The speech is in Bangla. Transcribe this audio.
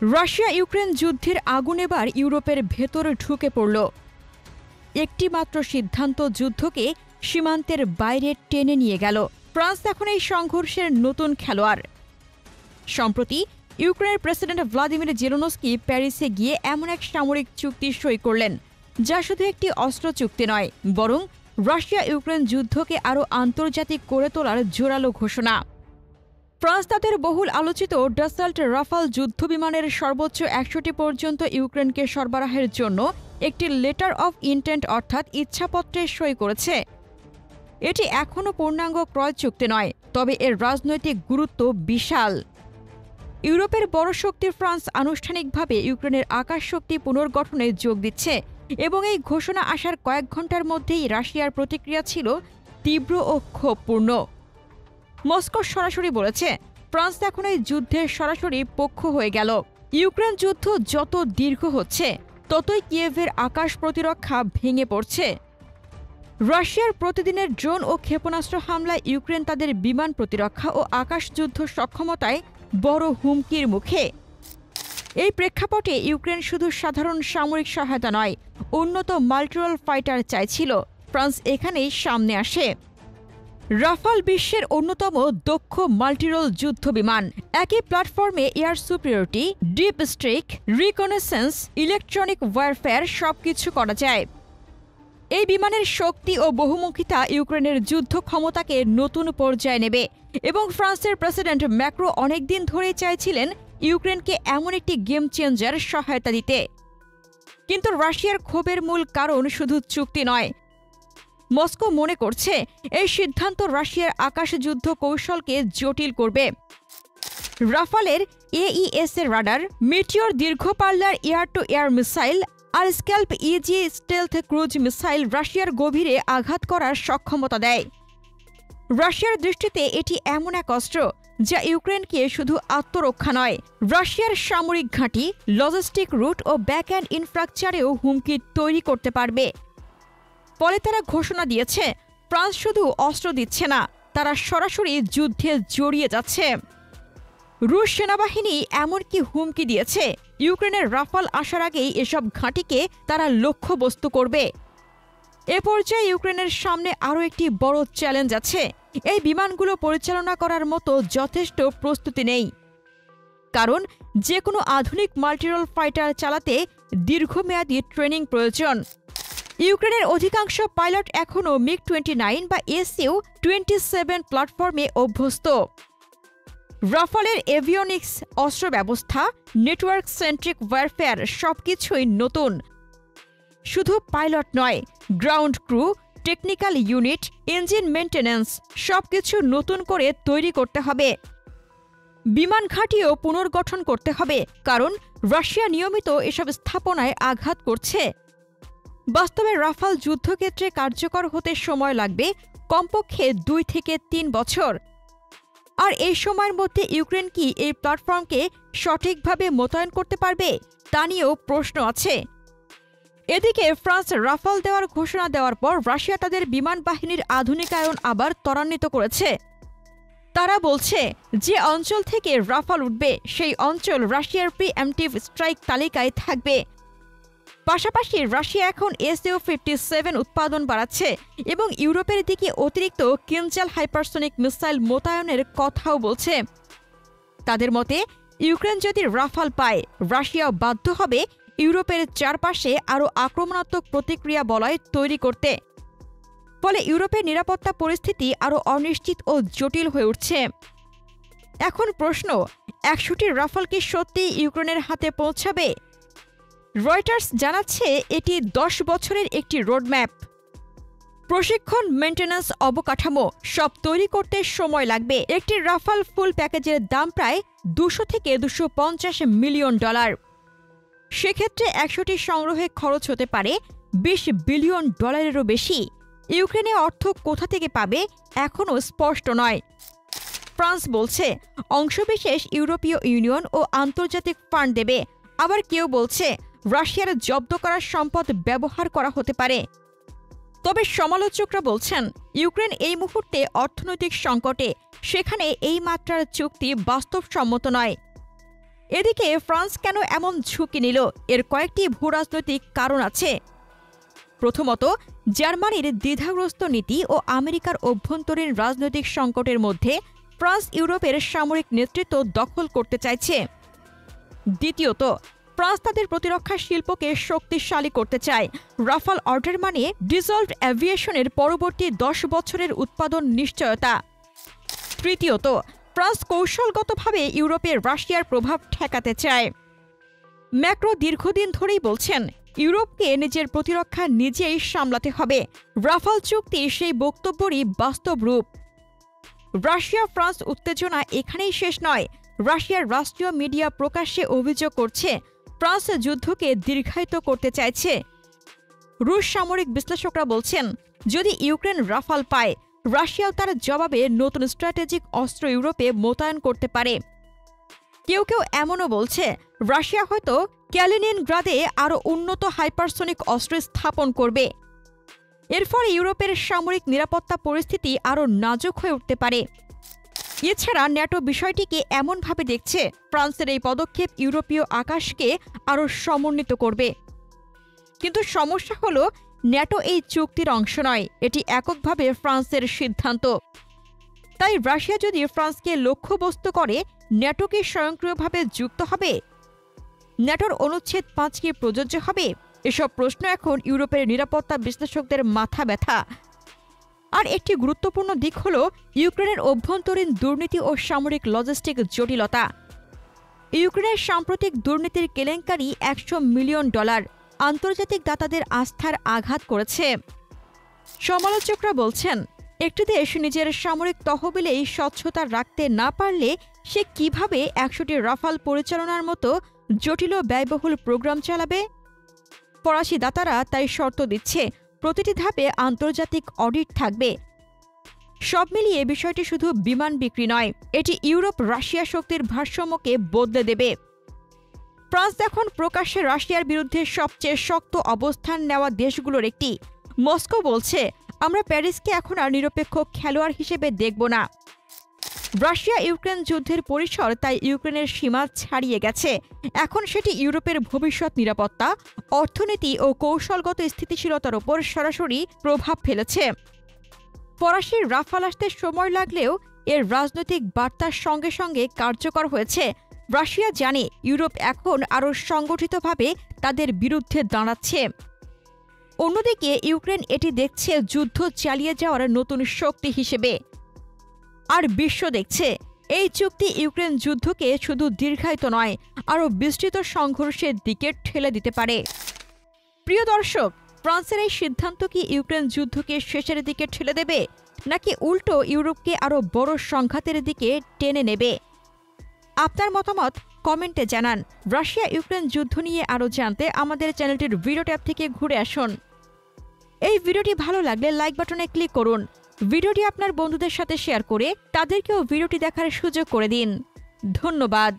রাশিয়া ইউক্রেন যুদ্ধের আগুন এবার ইউরোপের ভেতরে ঢুকে পড়ল। একটি মাত্র সিদ্ধান্ত যুদ্ধকে সীমান্তের বাইরে টেনে নিয়ে গেল। ফ্রান্স এখন এই সংঘর্ষের নতুন খেলোয়াড়। সম্প্রতি ইউক্রেনের প্রেসিডেন্ট ভ্লাদিমির জেলেনস্কি প্যারিসে গিয়ে এমন এক সামরিক চুক্তি সই করলেন, যা শুধু একটি অস্ত্র চুক্তি নয়, বরং রাশিয়া ইউক্রেন যুদ্ধকে আরও আন্তর্জাতিক করে তোলার জোরালো ঘোষণা। ফ্রান্স তাদের বহুল আলোচিত ডাসাল্ট রাফাল যুদ্ধবিমানের সর্বোচ্চ ১০০টি পর্যন্ত ইউক্রেনকে সরবরাহের জন্য একটি লেটার অফ ইন্টেন্ট অর্থাৎ ইচ্ছাপত্রে সই করেছে। এটি এখনও পূর্ণাঙ্গ ক্রয় চুক্তি নয়, তবে এর রাজনৈতিক গুরুত্ব বিশাল। ইউরোপের বড় শক্তি ফ্রান্স আনুষ্ঠানিকভাবে ইউক্রেনের আকাশ শক্তি পুনর্গঠনে যোগ দিচ্ছে এবং এই ঘোষণা আসার কয়েক ঘণ্টার মধ্যেই রাশিয়ার প্রতিক্রিয়া ছিল তীব্র ও ক্ষোভপূর্ণ। মস্কো সরাসরি বলেছে, ফ্রান্স এখন এই যুদ্ধের সরাসরি পক্ষ হয়ে গেল। ইউক্রেন যুদ্ধ যত দীর্ঘ হচ্ছে, ততই কিয়েভের আকাশ প্রতিরক্ষা ভেঙে পড়ছে। রাশিয়ার প্রতিদিনের ড্রোন ও ক্ষেপণাস্ত্র হামলায় ইউক্রেন তাদের বিমান প্রতিরক্ষা ও আকাশ যুদ্ধ সক্ষমতায় বড় হুমকির মুখে। এই প্রেক্ষাপটে ইউক্রেন শুধু সাধারণ সামরিক সহায়তা নয়, উন্নত মাল্টিরোল ফাইটার চাইছিল। ফ্রান্স এখানেই সামনে আসে। রাফাল বিশ্বের অন্যতম দক্ষ মাল্টিরোল যুদ্ধবিমান। একই প্ল্যাটফর্মে air superiority, deep strike, reconnaissance, electronic warfare সবকিছু করা যায়। এই বিমানের শক্তি ও বহুমুখিতা ইউক্রেনের যুদ্ধ ক্ষমতাকে নতুন পর্যায়ে নেবে এবং ফ্রান্সের প্রেসিডেন্ট ম্যাক্রো অনেকদিন ধরেই চাইছিলেন ইউক্রেনকে এমন একটি গেম চেঞ্জার সহায়তা দিতে। কিন্তু রাশিয়ার ক্ষোভের মূল কারণ শুধু চুক্তি নয়। মস্কো মনে করছে এই সিদ্ধান্ত রাশিয়ার আকাশযুদ্ধ কৌশলকে জটিল করবে। রাফালের AES-এর রাডার, মিটিওর দীর্ঘ পাল্লার এয়ার টু এয়ার মিসাইল আর SCALP EG stealth cruise missile রাশিয়ার গভীরে আঘাত করার সক্ষমতা দেয়। রাশিয়ার দৃষ্টিতে এটি এমন এক অস্ত্র যা ইউক্রেনকে শুধু আত্মরক্ষা নয়, রাশিয়ার সামরিক ঘাঁটি, লজিস্টিক রুট ও ব্যাক অ্যান্ড ইনফ্রাস্ট্রাকচারেও হুমকি তৈরি করতে পারবে। ফলে তারা ঘোষণা দিয়েছে, ফ্রান্স শুধু অস্ত্র দিচ্ছে না, তারা সরাসরি যুদ্ধে জড়িয়ে যাচ্ছে। রুশ সেনাবাহিনী এমনকি হুমকি দিয়েছে, ইউক্রেনের রাফাল আসার আগেই এসব ঘাঁটিকে তারা লক্ষ্যবস্তু করবে। এ পর্যায়ে ইউক্রেনের সামনে আরও একটি বড় চ্যালেঞ্জ আছে। এই বিমানগুলো পরিচালনা করার মতো যথেষ্ট প্রস্তুতি নেই, কারণ যে কোনো আধুনিক মাল্টিরোল ফাইটার চালাতে দীর্ঘমেয়াদী ট্রেনিং প্রয়োজন। ইউক্রেনের অধিকাংশ পাইলট এখনও MiG-29 বা Su-27 প্ল্যাটফর্মে অভ্যস্ত। রাফালের এভিওনিক্স, অস্ত্র ব্যবস্থা, নেটওয়ার্ক সেন্ট্রিক ওয়ারফেয়ার সবকিছুই নতুন। শুধু পাইলট নয়, ground crew, technical unit, engine maintenance সবকিছু নতুন করে তৈরি করতে হবে। বিমান ঘাঁটিও পুনর্গঠন করতে হবে, কারণ রাশিয়া নিয়মিত এসব স্থাপনায় আঘাত করছে। বাস্তবে রাফাল যুদ্ধক্ষেত্রে কার্যকর হতে সময় লাগবে কমপক্ষে 2 থেকে 3 বছর। আর এই সময়ের মধ্যে ইউক্রেন কি এই প্ল্যাটফর্মকে সঠিকভাবে মোতায়েন করতে পারবে, তা নিয়েও প্রশ্ন আছে। এদিকে ফ্রান্স রাফাল দেওয়ার ঘোষণা দেওয়ার পর রাশিয়া তাদের বিমান বাহিনীর আধুনিকায়ন আবার ত্বরান্বিত করেছে। তারা বলছে, যে অঞ্চল থেকে রাফাল উঠবে সেই অঞ্চল রাশিয়ার প্রিএমটিভ স্ট্রাইক তালিকায় থাকবে। পাশাপাশি রাশিয়া এখন Su-57 উৎপাদন বাড়াচ্ছে এবং ইউরোপের দিকে অতিরিক্ত কিনজাল হাইপারসোনিক মিসাইল মোতায়েনের কথাও বলছে। তাদের মতে, ইউক্রেন যদি রাফাল পায়, রাশিয়াও বাধ্য হবে ইউরোপের চারপাশে আরও আক্রমণাত্মক প্রতিক্রিয়া বলয় তৈরি করতে। ফলে ইউরোপের নিরাপত্তা পরিস্থিতি আরও অনিশ্চিত ও জটিল হয়ে উঠছে। এখন প্রশ্ন, 100টি রাফাল কি সত্যিই ইউক্রেনের হাতে পৌঁছাবে? রয়টার্স জানাচ্ছে, এটি 10 বছরের একটি রোডম্যাপ। প্রশিক্ষণ, মেইনটেন্যান্স, অবকাঠামো সব তৈরি করতে সময় লাগবে। একটি রাফাল ফুল প্যাকেজের দাম প্রায় $200 থেকে $250 মিলিয়ন। সেক্ষেত্রে 100টি সংগ্রহে খরচ হতে পারে $20 বিলিয়ন বেশি। ইউক্রেনে অর্থ কোথা থেকে পাবে এখনও স্পষ্ট নয়। ফ্রান্স বলছে, অংশবিশেষ ইউরোপীয় ইউনিয়ন ও আন্তর্জাতিক ফান্ড দেবে। আবার কেউ বলছে, রাশিয়ার জব্দ করা সম্পদ ব্যবহার করা হতে পারে। তবে সমালোচকরা বলছেন, ইউক্রেন এই মুহূর্তে অর্থনৈতিক সংকটে, সেখানে এই মাত্রার চুক্তি বাস্তবসম্মত নয়। এদিকে ফ্রান্স কেন এমন ঝুঁকি নিল, এর কয়েকটি ভূরাজনৈতিক কারণ আছে। প্রথমত, জার্মানির দ্বিধাগ্রস্ত নীতি ও আমেরিকার অভ্যন্তরীণ রাজনৈতিক সংকটের মধ্যে ফ্রান্স ইউরোপের সামরিক নেতৃত্ব দখল করতে চাইছে। দ্বিতীয়ত, ফ্রান্স তাদের প্রতিরক্ষা শিল্পকে শক্তিশালী করতে চায়। রাফাল অর্ডার মানে ডিজলভড অ্যাভিয়েশনের পরবর্তী 10 বছরের উৎপাদন নিশ্চয়তা। তৃতীয়ত, ফ্রান্স কৌশলগতভাবে ইউরোপে রাশিয়ার প্রভাব ঠেকাতে চায়। ম্যাক্রো দীর্ঘদিন ধরেই বলছেন, ইউরোপকে নিজের প্রতিরক্ষা নিজেই সামলাতে হবে। রাফাল চুক্তি সেই বক্তব্যেরই বাস্তব রূপ। রাশিয়া ফ্রান্স উত্তেজনা এখানেই শেষ নয়। রাশিয়ার রাষ্ট্রীয় মিডিয়া প্রকাশ্যে অভিযোগ করছে ফ্রান্স যুদ্ধকে দীর্ঘায়িত করতে চাইছে। রুশ সামরিক বিশ্লেষকরা বলছেন, যদি ইউক্রেন রাফাল পায়, রাশিয়াও তার জবাবে নতুন স্ট্র্যাটেজিক অস্ত্র ইউরোপে মোতায়েন করতে পারে। কেউ কেউ এমনও বলছে, রাশিয়া হয়তো ক্যালিনিনগ্রাদে আরও উন্নত হাইপারসোনিক অস্ত্র স্থাপন করবে। এর ফলে ইউরোপের সামরিক নিরাপত্তা পরিস্থিতি আরও নাজুক হয়ে উঠতে পারে। এছাড়া ন্যাটো বিষয়টিকে এমনভাবে দেখছে, ফ্রান্সের এই পদক্ষেপ ইউরোপীয় আকাশকে আরও সমন্বিত করবে। কিন্তু সমস্যা হলো, ন্যাটো এই চুক্তির অংশ নয়, এটি এককভাবে ফ্রান্সের সিদ্ধান্ত। তাই রাশিয়া যদি ফ্রান্সকে লক্ষ্যবস্তু করে, ন্যাটো কি স্বয়ংক্রিয়ভাবে যুক্ত হবে? ন্যাটোর অনুচ্ছেদ 5 কি প্রযোজ্য হবে? এসব প্রশ্ন এখন ইউরোপের নিরাপত্তা বিশ্লেষকদের মাথা ব্যথা। আর একটি গুরুত্বপূর্ণ দিক হল ইউক্রেনের অভ্যন্তরীণ দুর্নীতি ও সামরিক লজিস্টিক জটিলতা। ইউক্রেনের সাম্প্রতিক দুর্নীতির কেলেঙ্কারি $100 মিলিয়ন আন্তর্জাতিক দাতাদের আস্থার আঘাত করেছে। সমালোচকরা বলছেন, একটি দেশ নিজের সামরিক তহবিলেই স্বচ্ছতা রাখতে না পারলে সে কিভাবে 100টি রাফাল পরিচালনার মতো জটিল ব্যয়বহুল প্রোগ্রাম চালাবে? ফরাসি দাতারা তাই শর্ত দিচ্ছে, প্রতিটি ধাপে আন্তর্জাতিক অডিট থাকবে। সব মিলিয়ে বিষয়টি শুধু বিমান বিক্রি নয়, এটি ইউরোপ রাশিয়া শক্তির ভারসাম্যকে বদলে দেবে। ফ্রান্স এখন প্রকাশ্যে রাশিয়ার বিরুদ্ধে সবচেয়ে শক্ত অবস্থান নেওয়া দেশগুলোর একটি। মস্কো বলছে, আমরা প্যারিসকে এখন আর নিরপেক্ষ খেলোয়াড় হিসেবে দেখব না। রাশিয়া ইউক্রেন যুদ্ধের পরিসর তাই ইউক্রেনের সীমা ছাড়িয়ে গেছে। এখন সেটি ইউরোপের ভবিষ্যৎ নিরাপত্তা, অর্থনীতি ও কৌশলগত স্থিতিশীলতার ওপর সরাসরি প্রভাব ফেলেছে। ফরাসি রাফাল আসতে সময় লাগলেও এর রাজনৈতিক বার্তার সঙ্গে সঙ্গে কার্যকর হয়েছে। রাশিয়া জানে ইউরোপ এখন আরও সংগঠিতভাবে তাদের বিরুদ্ধে দাঁড়াচ্ছে। অন্যদিকে ইউক্রেন এটি দেখছে যুদ্ধ চালিয়ে যাওয়ার নতুন শক্তি হিসেবে। আর বিশ্ব দেখছে, এই চুক্তি ইউক্রেন যুদ্ধকে শুধু দীর্ঘায়িত নয়, আরও বিস্তৃত সংঘর্ষের দিকে ঠেলে দিতে পারে। প্রিয় দর্শক, ফ্রান্সের এই সিদ্ধান্ত কি ইউক্রেন যুদ্ধকে শেষের দিকে ঠেলে দেবে, নাকি উল্টো ইউরোপকে আরও বড় সংঘাতের দিকে টেনে নেবে? আপনার মতামত কমেন্টে জানান। রাশিয়া ইউক্রেন যুদ্ধ নিয়ে আরও জানতে আমাদের চ্যানেলটির ভিডিও ট্যাব থেকে ঘুরে আসুন। এই ভিডিওটি ভালো লাগলে লাইক বাটনে ক্লিক করুন। ভিডিওটি আপনার বন্ধুদের সাথে শেয়ার করে তাদেরকেও ভিডিওটি দেখার সুযোগ করে দিন। ধন্যবাদ।